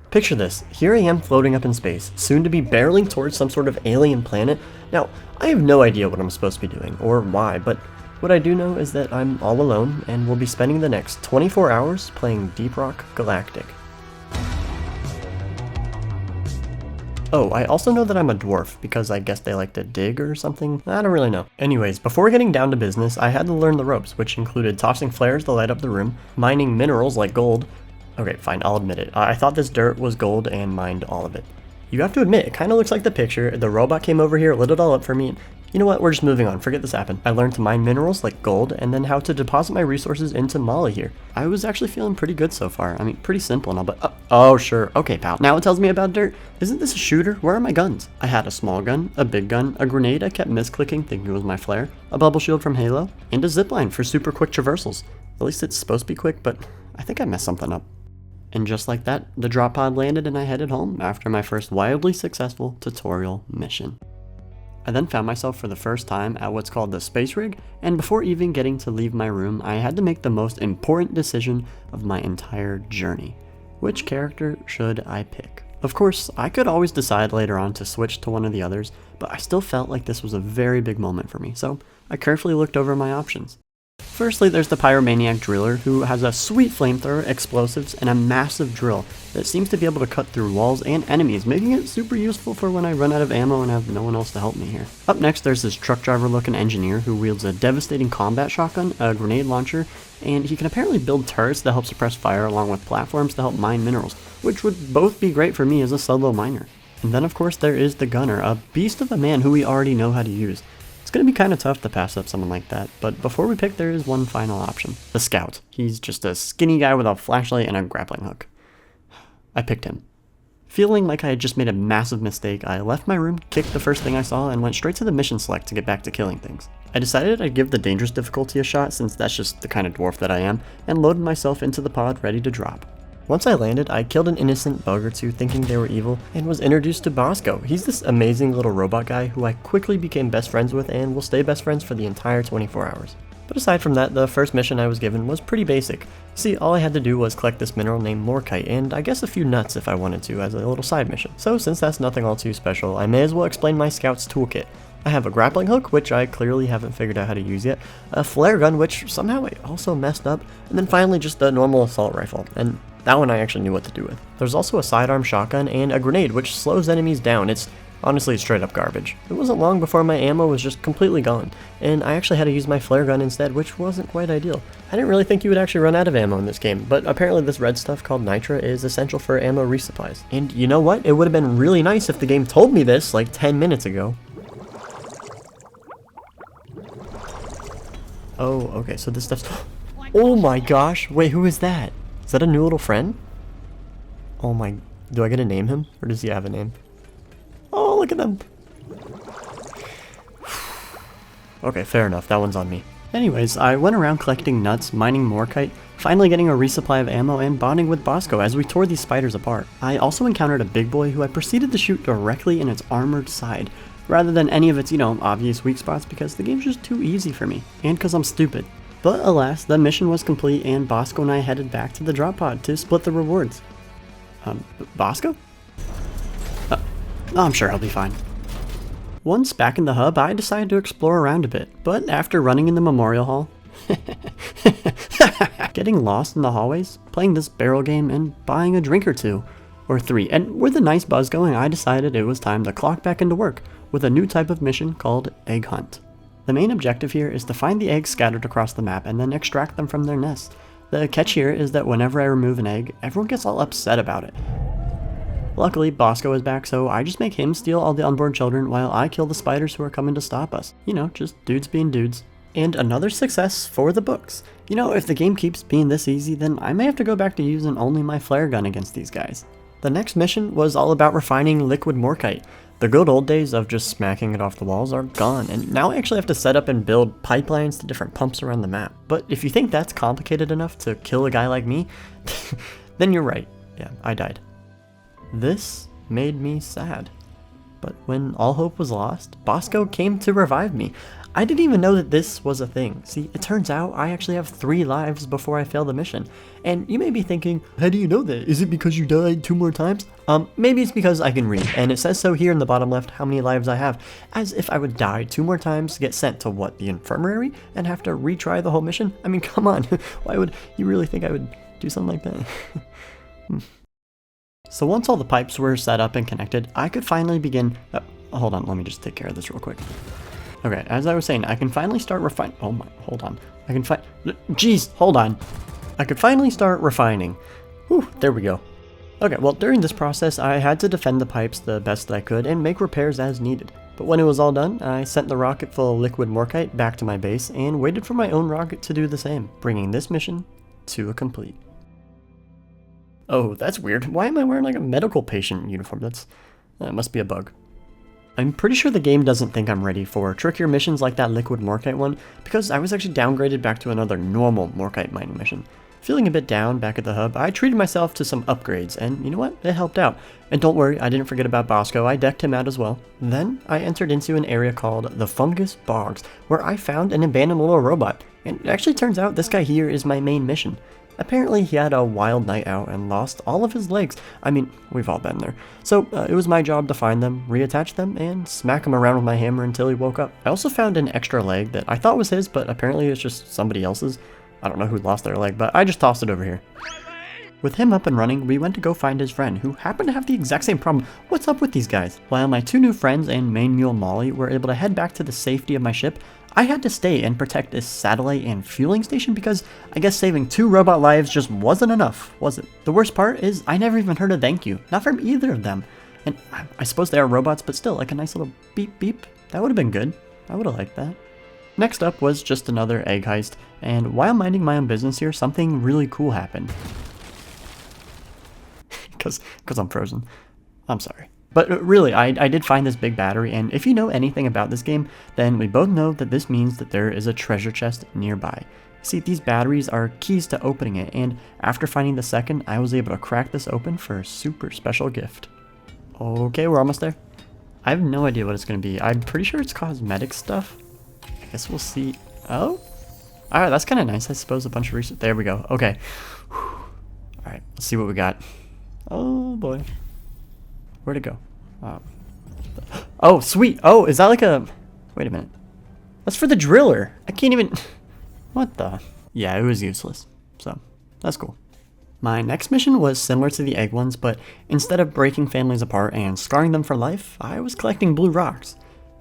Picture this, here I am floating up in space, soon to be barreling towards some sort of alien planet. Now, I have no idea what I'm supposed to be doing, or why, but what I do know is that I'm all alone, and will be spending the next 24 hours playing Deep Rock Galactic. Oh, I also know that I'm a dwarf, because I guess they like to dig or something? I don't really know. Anyways, before getting down to business, I had to learn the ropes, which included tossing flares to light up the room, mining minerals like gold. Okay, fine, I'll admit it. I thought this dirt was gold and mined all of it. You have to admit, it kind of looks like the picture. The robot came over here, lit it all up for me. You know what, we're just moving on, forget this happened. I learned to mine minerals like gold, and then how to deposit my resources into Molly here. I was actually feeling pretty good so far. I mean, pretty simple and all, but oh sure, okay pal. Now it tells me about dirt. Isn't this a shooter? Where are my guns? I had a small gun, a big gun, a grenade I kept misclicking thinking it was my flare, a bubble shield from Halo, and a zipline for super quick traversals. At least it's supposed to be quick, but I think I messed something up. And just like that, the drop pod landed and I headed home after my first wildly successful tutorial mission. I then found myself for the first time at what's called the space rig, and before even getting to leave my room, I had to make the most important decision of my entire journey. Which character should I pick? Of course, I could always decide later on to switch to one of the others, but I still felt like this was a very big moment for me, so I carefully looked over my options. Firstly, there's the Pyromaniac Driller, who has a sweet flamethrower, explosives, and a massive drill that seems to be able to cut through walls and enemies, making it super useful for when I run out of ammo and have no one else to help me here. Up next, there's this truck driver looking engineer who wields a devastating combat shotgun, a grenade launcher, and he can apparently build turrets that help suppress fire along with platforms to help mine minerals, which would both be great for me as a solo miner. And then of course there is the gunner, a beast of a man who we already know how to use. It's going to be kind of tough to pass up someone like that, but before we pick, there is one final option. The scout. He's just a skinny guy with a flashlight and a grappling hook. I picked him. Feeling like I had just made a massive mistake, I left my room, kicked the first thing I saw, and went straight to the mission select to get back to killing things. I decided I'd give the dangerous difficulty a shot since that's just the kind of dwarf that I am, and loaded myself into the pod ready to drop. Once I landed, I killed an innocent bug or two thinking they were evil, and was introduced to Bosco. He's this amazing little robot guy who I quickly became best friends with and will stay best friends for the entire 24 hours. But aside from that, the first mission I was given was pretty basic. See, all I had to do was collect this mineral named Morkite, and I guess a few nuts if I wanted to as a little side mission. So since that's nothing all too special, I may as well explain my scout's toolkit. I have a grappling hook, which I clearly haven't figured out how to use yet, a flare gun, which somehow I also messed up, and then finally just a normal assault rifle, and that one I actually knew what to do with. There's also a sidearm shotgun and a grenade, which slows enemies down. It's honestly straight up garbage. It wasn't long before my ammo was just completely gone, and I actually had to use my flare gun instead, which wasn't quite ideal. I didn't really think you would actually run out of ammo in this game, but apparently this red stuff called nitra is essential for ammo resupplies. And you know what? It would have been really nice if the game told me this like 10 minutes ago. Oh, okay, so this stuff's... Oh my gosh, wait, who is that? Is that a new little friend? Oh my... Do I get to name him? Or does he have a name? Oh, look at them! Okay, fair enough, that one's on me. Anyways, I went around collecting nuts, mining Morkite, finally getting a resupply of ammo, and bonding with Bosco as we tore these spiders apart. I also encountered a big boy who I proceeded to shoot directly in its armored side, rather than any of its, obvious weak spots because the game's just too easy for me, and because I'm stupid. But alas, the mission was complete and Bosco and I headed back to the drop pod to split the rewards. Bosco? I'm sure I'll be fine. Once back in the hub, I decided to explore around a bit, but after running in the memorial hall, getting lost in the hallways, playing this barrel game, and buying a drink or two, or three, and with a nice buzz going, I decided it was time to clock back into work with a new type of mission called Egg Hunt. The main objective here is to find the eggs scattered across the map and then extract them from their nests. The catch here is that whenever I remove an egg, everyone gets all upset about it. Luckily, Bosco is back, so I just make him steal all the unborn children while I kill the spiders who are coming to stop us. Just dudes being dudes. And another success for the books. If the game keeps being this easy, then I may have to go back to using only my flare gun against these guys. The next mission was all about refining liquid Morkite. The good old days of just smacking it off the walls are gone, and now I actually have to set up and build pipelines to different pumps around the map. But if you think that's complicated enough to kill a guy like me, then you're right. Yeah, I died. This made me sad. But when all hope was lost, Bosco came to revive me. I didn't even know that this was a thing. See, it turns out I actually have 3 lives before I fail the mission. And you may be thinking, how do you know that? Is it because you died 2 more times? Maybe it's because I can read, and it says so here in the bottom left how many lives I have, as if I would die 2 more times, get sent to what, the infirmary, and have to retry the whole mission? I mean, come on, why would you really think I would do something like that? So once all the pipes were set up and connected, I could finally begin, hold on, let me just take care of this real quick. Okay, as I was saying, I can finally start oh my, hold on. Jeez, hold on. I could finally start refining. Whew, there we go. Okay, well, during this process, I had to defend the pipes the best that I could and make repairs as needed. But when it was all done, I sent the rocket full of liquid morkite back to my base and waited for my own rocket to do the same, bringing this mission to a complete. Oh, that's weird. Why am I wearing like a medical patient uniform? That must be a bug. I'm pretty sure the game doesn't think I'm ready for trickier missions like that liquid morkite one, because I was actually downgraded back to another normal morkite mining mission. Feeling a bit down back at the hub, I treated myself to some upgrades, and you know what? It helped out. And don't worry, I didn't forget about Bosco, I decked him out as well. Then, I entered into an area called the Fungus Bogs, where I found an abandoned little robot. And it actually turns out this guy here is my main mission. Apparently he had a wild night out and lost all of his legs. I mean, we've all been there. So it was my job to find them, reattach them, and smack him around with my hammer until he woke up. I also found an extra leg that I thought was his, but apparently it's just somebody else's. I don't know who lost their leg, but I just tossed it over here. With him up and running, we went to go find his friend, who happened to have the exact same problem. What's up with these guys? While my 2 new friends and main mule Molly were able to head back to the safety of my ship, I had to stay and protect this satellite and fueling station because I guess saving 2 robot lives just wasn't enough, was it? The worst part is I never even heard a thank you, not from either of them. And I suppose they are robots, but still, like a nice little beep beep. That would have been good. I would have liked that. Next up was just another egg heist, and while minding my own business here, something really cool happened. Because I'm frozen. I'm sorry. But really, I did find this big battery, and if you know anything about this game, then we both know that this means that there is a treasure chest nearby. See, these batteries are keys to opening it, and after finding the second, I was able to crack this open for a super special gift. Okay, we're almost there. I have no idea what it's going to be. I'm pretty sure it's cosmetic stuff. I guess we'll see. Oh? Alright, that's kind of nice. I suppose a bunch of research. There we go. Okay. Alright, let's see what we got. Oh boy. Where'd it go? Oh, sweet. Oh, is that like a... Wait a minute. That's for the driller. I can't even... What the... Yeah, it was useless. So, that's cool. My next mission was similar to the egg ones, but instead of breaking families apart and scarring them for life, I was collecting blue rocks.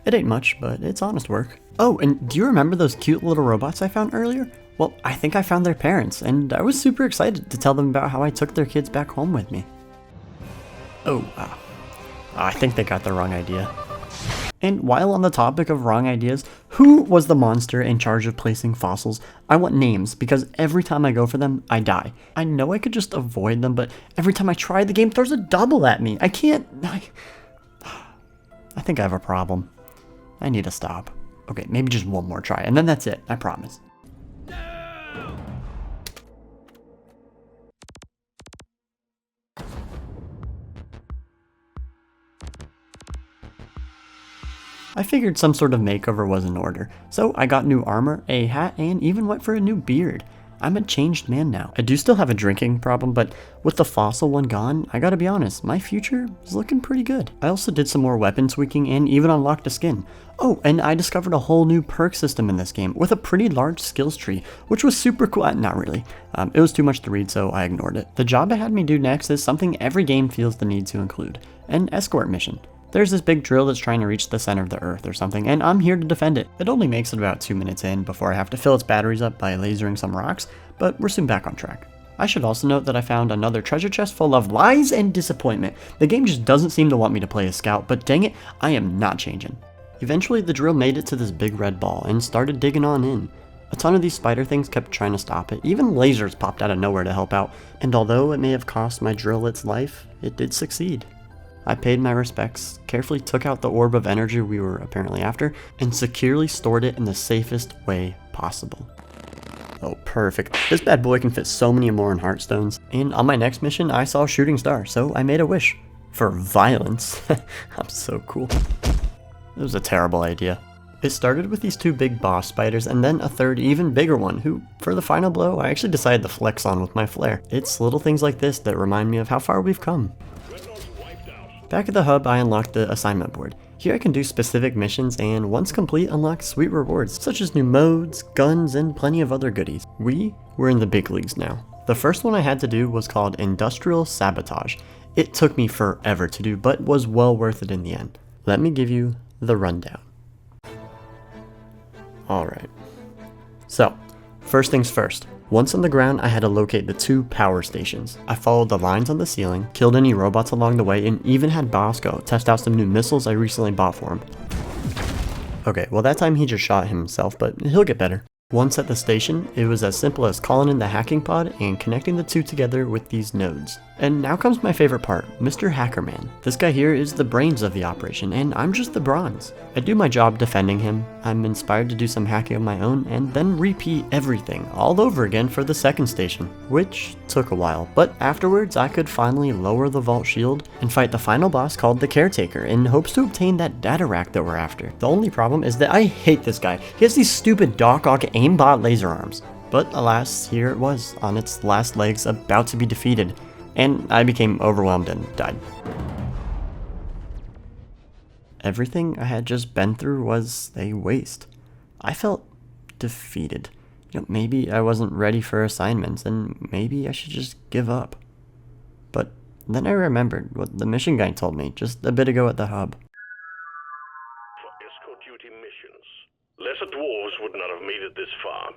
It ain't much, but it's honest work. Oh, and do you remember those cute little robots I found earlier? Well, I think I found their parents, and I was super excited to tell them about how I took their kids back home with me. Oh, I think they got the wrong idea. And while on the topic of wrong ideas, who was the monster in charge of placing fossils? I want names, because every time I go for them, I die. I know I could just avoid them, but every time I try, the game throws a double at me. I can't... I think I have a problem. I need to stop. Okay, maybe just one more try, and then that's it. I promise. I figured some sort of makeover was in order, so I got new armor, a hat, and even went for a new beard. I'm a changed man now. I do still have a drinking problem, but with the fossil one gone, I gotta be honest, my future is looking pretty good. I also did some more weapon tweaking and even unlocked a skin. Oh, and I discovered a whole new perk system in this game with a pretty large skills tree, which was super cool. Not really. It was too much to read, so I ignored it. The job it had me do next is something every game feels the need to include, an escort mission. There's this big drill that's trying to reach the center of the earth or something, and I'm here to defend it. It only makes it about 2 minutes in before I have to fill its batteries up by lasering some rocks, but we're soon back on track. I should also note that I found another treasure chest full of lies and disappointment. The game just doesn't seem to want me to play a scout, but dang it, I am not changing. Eventually the drill made it to this big red ball and started digging on in. A ton of these spider things kept trying to stop it, even lasers popped out of nowhere to help out, and although it may have cost my drill its life, it did succeed. I paid my respects, carefully took out the orb of energy we were apparently after, and securely stored it in the safest way possible. Oh, perfect. This bad boy can fit so many more in Heartstones. And on my next mission, I saw a shooting star, so I made a wish. for violence. I'm so cool. It was a terrible idea. It started with these two big boss spiders and then a third even bigger one who, for the final blow, I actually decided to flex on with my flare. It's little things like this that remind me of how far we've come. Back at the hub, I unlocked the assignment board. Here I can do specific missions and once complete unlock sweet rewards such as new modes, guns, and plenty of other goodies. We were in the big leagues now. The first one I had to do was called Industrial Sabotage. It took me forever to do, but was well worth it in the end. Let me give you the rundown. Alright. So, first things first. Once on the ground, I had to locate the 2 power stations. I followed the lines on the ceiling, killed any robots along the way, and even had Bosco test out some new missiles I recently bought for him. Okay, well that time he just shot himself, but he'll get better. Once at the station, it was as simple as calling in the hacking pod and connecting the 2 together with these nodes. And now comes my favorite part, Mr. Hackerman. This guy here is the brains of the operation, and I'm just the bronze. I do my job defending him, I'm inspired to do some hacking of my own, and then repeat everything all over again for the second station, which took a while, but afterwards I could finally lower the vault shield and fight the final boss called the Caretaker in hopes to obtain that data rack that we're after. The only problem is that I hate this guy. He has these stupid Doc Ock aimbot laser arms. But alas, here it was, on its last legs, about to be defeated. And I became overwhelmed and died. Everything I had just been through was a waste. I felt defeated. Maybe I wasn't ready for assignments, and maybe I should just give up. But then I remembered what the mission guy told me just a bit ago at the hub. For escort duty missions, lesser dwarves would not have made it this far.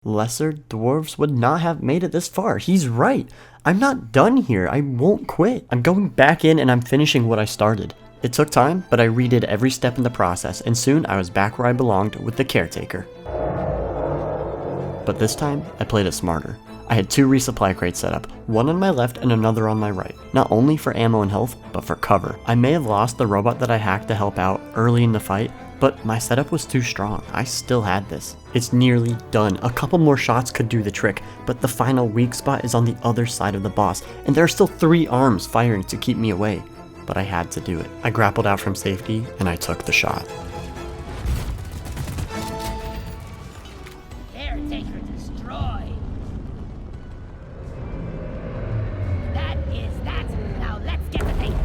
Lesser dwarves would not have made it this far. He's right. I'm not done here. I won't quit. I'm going back in and I'm finishing what I started. It took time, but I redid every step in the process, and soon I was back where I belonged with the Caretaker. But this time, I played it smarter. I had 2 resupply crates set up, one on my left and another on my right, not only for ammo and health, but for cover. I may have lost the robot that I hacked to help out early in the fight, but my setup was too strong. I still had this. It's nearly done. A couple more shots could do the trick, but the final weak spot is on the other side of the boss, and there are still 3 arms firing to keep me away. But I had to do it. I grappled out from safety, and I took the shot. Caretaker destroyed. That is that. Now let's get the thing.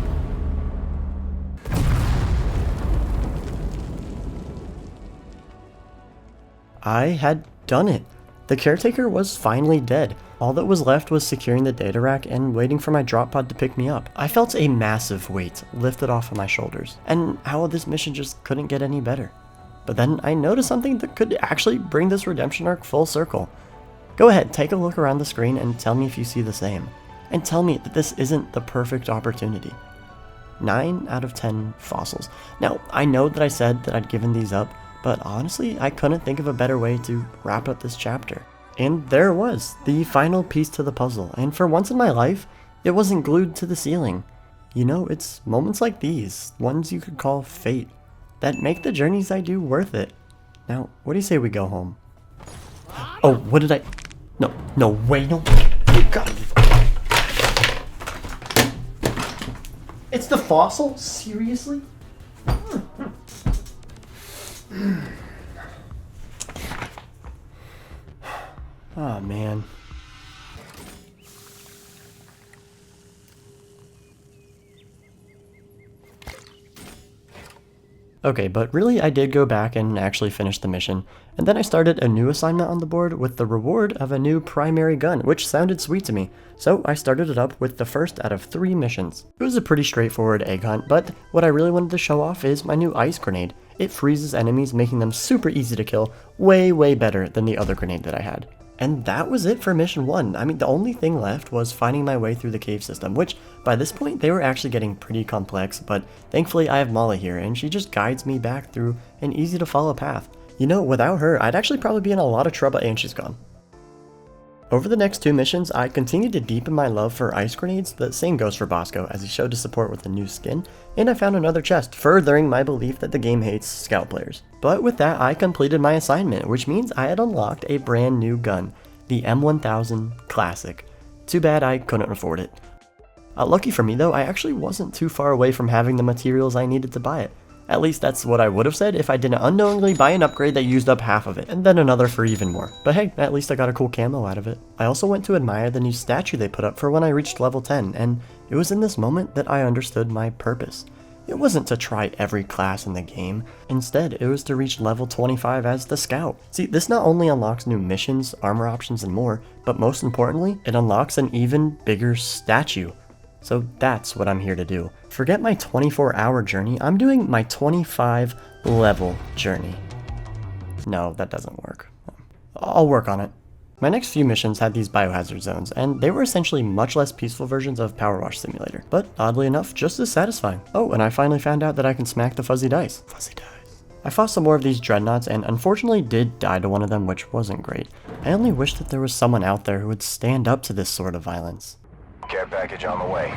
I had done it. The Caretaker was finally dead. All that was left was securing the data rack and waiting for my drop pod to pick me up. I felt a massive weight lifted off of my shoulders, and how this mission just couldn't get any better. But then I noticed something that could actually bring this redemption arc full circle. Go ahead, take a look around the screen and tell me if you see the same. And tell me that this isn't the perfect opportunity. 9 out of 10 fossils. Now, I know that I said that I'd given these up, but honestly, I couldn't think of a better way to wrap up this chapter. And there it was, the final piece to the puzzle, and for once in my life, it wasn't glued to the ceiling. You know, it's moments like these, ones you could call fate, that make the journeys I do worth it. Now, what do you say we go home? Oh, what did I... No way, no. You got it. It's the fossil? Seriously? Oh man. Okay, but really I did go back and actually finish the mission, and then I started a new assignment on the board with the reward of a new primary gun, which sounded sweet to me, so I started it up with the first out of 3 missions. It was a pretty straightforward egg hunt, but what I really wanted to show off is my new ice grenade. It freezes enemies, making them super easy to kill, way better than the other grenade that I had. And that was it for mission 1. I mean, the only thing left was finding my way through the cave system, which by this point they were actually getting pretty complex, but thankfully I have Molly here and she just guides me back through an easy to follow path. You know, without her, I'd actually probably be in a lot of trouble, and she's gone. Over the next 2 missions, I continued to deepen my love for ice grenades. The same goes for Bosco, as he showed his support with a new skin, and I found another chest, furthering my belief that the game hates scout players. But with that, I completed my assignment, which means I had unlocked a brand new gun, the M1000 Classic. Too bad I couldn't afford it. Lucky for me though, I actually wasn't too far away from having the materials I needed to buy it. At least that's what I would have said if I didn't unknowingly buy an upgrade that used up half of it, and then another for even more. But hey, at least I got a cool camo out of it. I also went to admire the new statue they put up for when I reached level 10, and it was in this moment that I understood my purpose. It wasn't to try every class in the game, instead it was to reach level 25 as the Scout. See, this not only unlocks new missions, armor options, and more, but most importantly, it unlocks an even bigger statue. So that's what I'm here to do. Forget my 24-hour journey, I'm doing my 25 level journey. No, that doesn't work. I'll work on it. My next few missions had these biohazard zones, and they were essentially much less peaceful versions of Power Wash Simulator, but oddly enough, just as satisfying. Oh, and I finally found out that I can smack the fuzzy dice. Fuzzy dice. I fought some more of these dreadnoughts and unfortunately did die to one of them, which wasn't great. I only wish that there was someone out there who would stand up to this sort of violence. Care package on the way.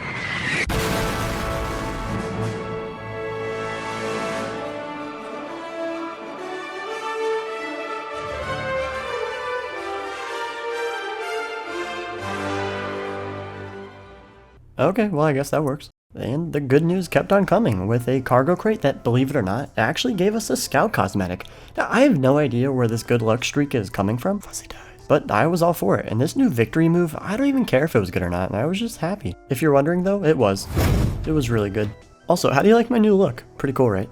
Okay, well I guess that works. And the good news kept on coming, with a cargo crate that, believe it or not, actually gave us a Scout cosmetic. Now, I have no idea where this good luck streak is coming from, fuzzy dice, but I was all for it, and this new victory move, I don't even care if it was good or not, I was just happy. If you're wondering though, it was. It was really good. Also, how do you like my new look? Pretty cool, right?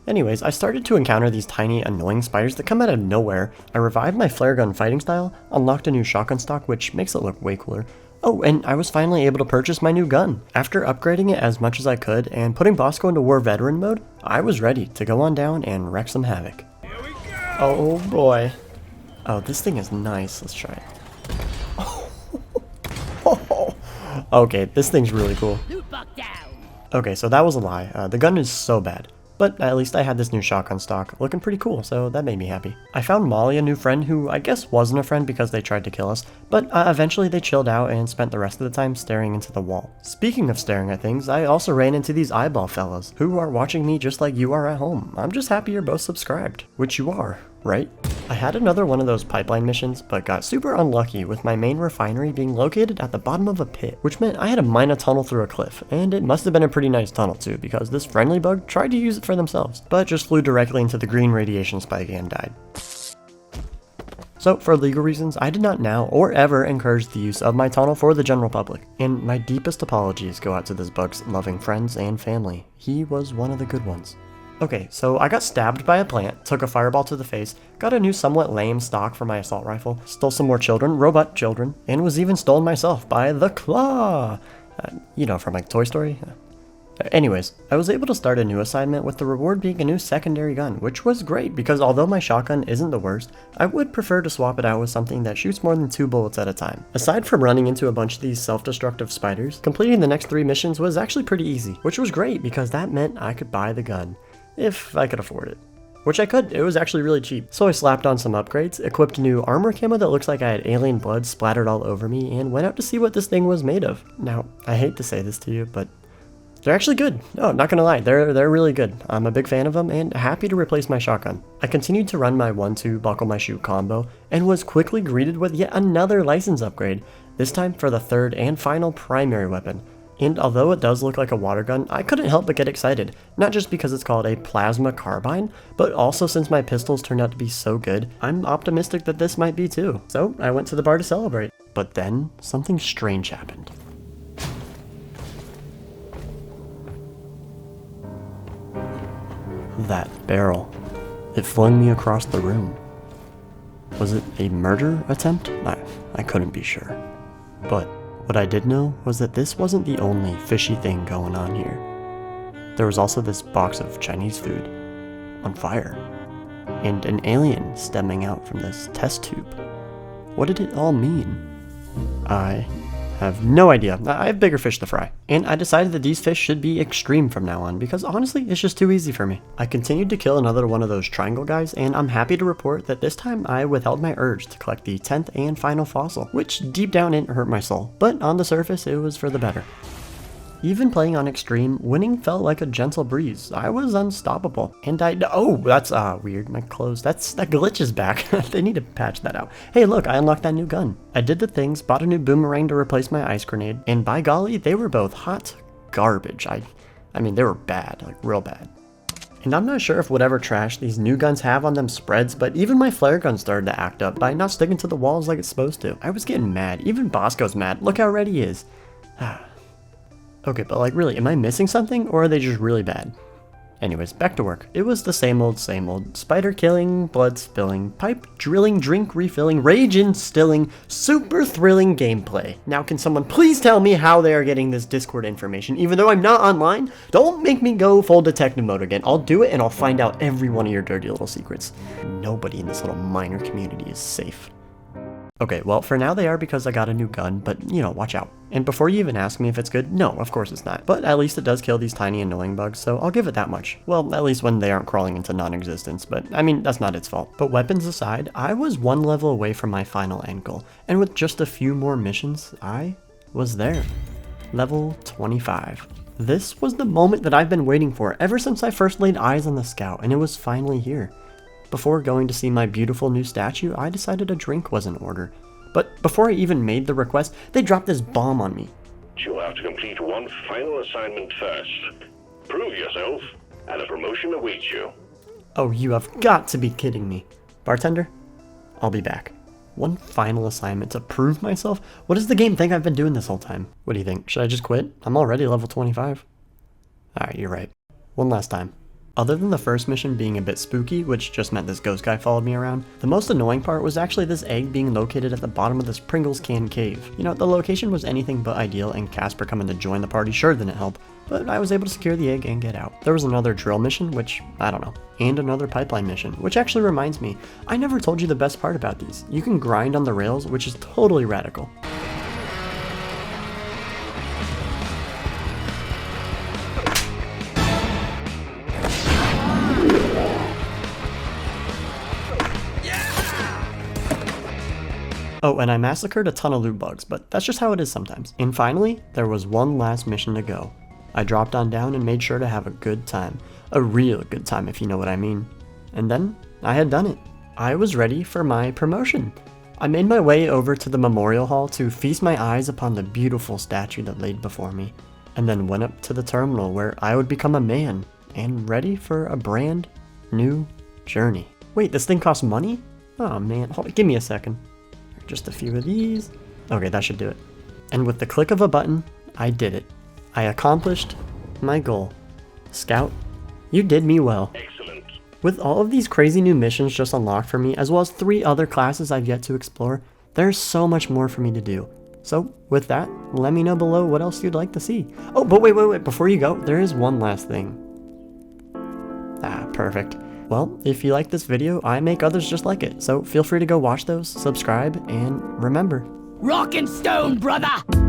Anyways, I started to encounter these tiny, annoying spiders that come out of nowhere. I revived my flare gun fighting style, unlocked a new shotgun stock, which makes it look way cooler. Oh, and I was finally able to purchase my new gun. After upgrading it as much as I could and putting Bosco into War Veteran mode, I was ready to go on down and wreak some havoc. Here we go! Oh boy. Oh, this thing is nice. Let's try it. Oh. Okay, this thing's really cool. Loot bug down. Okay, so that was a lie. The gun is so bad. But at least I had this new shotgun stock, looking pretty cool, so that made me happy. I found Molly a new friend who I guess wasn't a friend because they tried to kill us, but eventually they chilled out and spent the rest of the time staring into the wall. Speaking of staring at things, I also ran into these eyeball fellas, who are watching me just like you are at home. I'm just happy you're both subscribed, which you are, right? I had another one of those pipeline missions, but got super unlucky with my main refinery being located at the bottom of a pit, which meant I had to mine a tunnel through a cliff, and it must have been a pretty nice tunnel too, because this friendly bug tried to use it for themselves, but just flew directly into the green radiation spike and died. So, for legal reasons, I did not now or ever encourage the use of my tunnel for the general public, and my deepest apologies go out to this bug's loving friends and family. He was one of the good ones. Okay, so I got stabbed by a plant, took a fireball to the face, got a new somewhat lame stock for my assault rifle, stole some more children, robot children, and was even stolen myself by the Claw! You know, from like Toy Story? Anyways, I was able to start a new assignment with the reward being a new secondary gun, which was great because although my shotgun isn't the worst, I would prefer to swap it out with something that shoots more than 2 bullets at a time. Aside from running into a bunch of these self-destructive spiders, completing the next 3 missions was actually pretty easy, which was great because that meant I could buy the gun. If I could afford it. Which I could, it was actually really cheap. So I slapped on some upgrades, equipped new armor camo that looks like I had alien blood splattered all over me, and went out to see what this thing was made of. Now, I hate to say this to you, but they're actually good. No, not gonna lie, they're really good. I'm a big fan of them and happy to replace my shotgun. I continued to run my 1-2 buckle my shoot combo and was quickly greeted with yet another license upgrade, this time for the 3rd and final primary weapon. And although it does look like a water gun, I couldn't help but get excited, not just because it's called a plasma carbine, but also since my pistols turned out to be so good, I'm optimistic that this might be too. So I went to the bar to celebrate. But then, something strange happened. That barrel. It flung me across the room. Was it a murder attempt? I couldn't be sure. But what I did know was that this wasn't the only fishy thing going on here. There was also this box of Chinese food on fire, and an alien stemming out from this test tube. What did it all mean? I have no idea. I have bigger fish to fry. And I decided that these fish should be extreme from now on because honestly, it's just too easy for me. I continued to kill another one of those triangle guys, and I'm happy to report that this time I withheld my urge to collect the 10th and final fossil, which deep down didn't hurt my soul, but on the surface it was for the better. Even playing on extreme, winning felt like a gentle breeze. I was unstoppable. And oh, that's weird. My clothes, that glitch is back. They need to patch that out. Hey, look, I unlocked that new gun. I did the things, bought a new boomerang to replace my ice grenade, and by golly, they were both hot garbage. I mean, they were bad, like real bad. And I'm not sure if whatever trash these new guns have on them spreads, but even my flare gun started to act up by not sticking to the walls like it's supposed to. I was getting mad. Even Bosco's mad. Look how red he is. Okay, but like really, am I missing something or are they just really bad? Anyways, back to work. It was the same old, spider killing, blood spilling, pipe drilling, drink refilling, rage instilling, super thrilling gameplay. Now can someone please tell me how they are getting this Discord information even though I'm not online? Don't make me go full detective mode again. I'll do it and I'll find out every one of your dirty little secrets. Nobody in this little minor community is safe. Okay, well, for now they are because I got a new gun, but, you know, watch out. And before you even ask me if it's good, no, of course it's not. But at least it does kill these tiny annoying bugs, so I'll give it that much. Well, at least when they aren't crawling into non-existence, but I mean, that's not its fault. But weapons aside, I was one level away from my final end goal, and with just a few more missions, I was there. Level 25. This was the moment that I've been waiting for ever since I first laid eyes on the scout, and it was finally here. Before going to see my beautiful new statue, I decided a drink was in order. But before I even made the request, they dropped this bomb on me. You'll have to complete one final assignment first. Prove yourself, and a promotion awaits you. Oh, you have got to be kidding me. Bartender, I'll be back. One final assignment to prove myself? What does the game think I've been doing this whole time? What do you think? Should I just quit? I'm already level 25. Alright, you're right. One last time. Other than the first mission being a bit spooky, which just meant this ghost guy followed me around, the most annoying part was actually this egg being located at the bottom of this Pringles can cave. You know, the location was anything but ideal, and Casper coming to join the party sure didn't help, but I was able to secure the egg and get out. There was another drill mission, which, I don't know, and another pipeline mission, which actually reminds me, I never told you the best part about these. You can grind on the rails, which is totally radical. Oh, and I massacred a ton of loot bugs, but that's just how it is sometimes. And finally, there was one last mission to go. I dropped on down and made sure to have a good time. A real good time, if you know what I mean. And then, I had done it. I was ready for my promotion. I made my way over to the memorial hall to feast my eyes upon the beautiful statue that laid before me, and then went up to the terminal where I would become a man, and ready for a brand new journey. Wait, this thing costs money? Oh man, hold on, give me a second. Just a few of these. Okay, that should do it. And with the click of a button, I did it. I accomplished my goal. Scout, you did me well. Excellent. With all of these crazy new missions just unlocked for me, as well as 3 other classes I've yet to explore, there's so much more for me to do. So with that, let me know below what else you'd like to see. Oh, but wait, before you go, there is one last thing. Perfect. Well, if you like this video, I make others just like it, so feel free to go watch those, subscribe, and remember, Rock and stone, brother!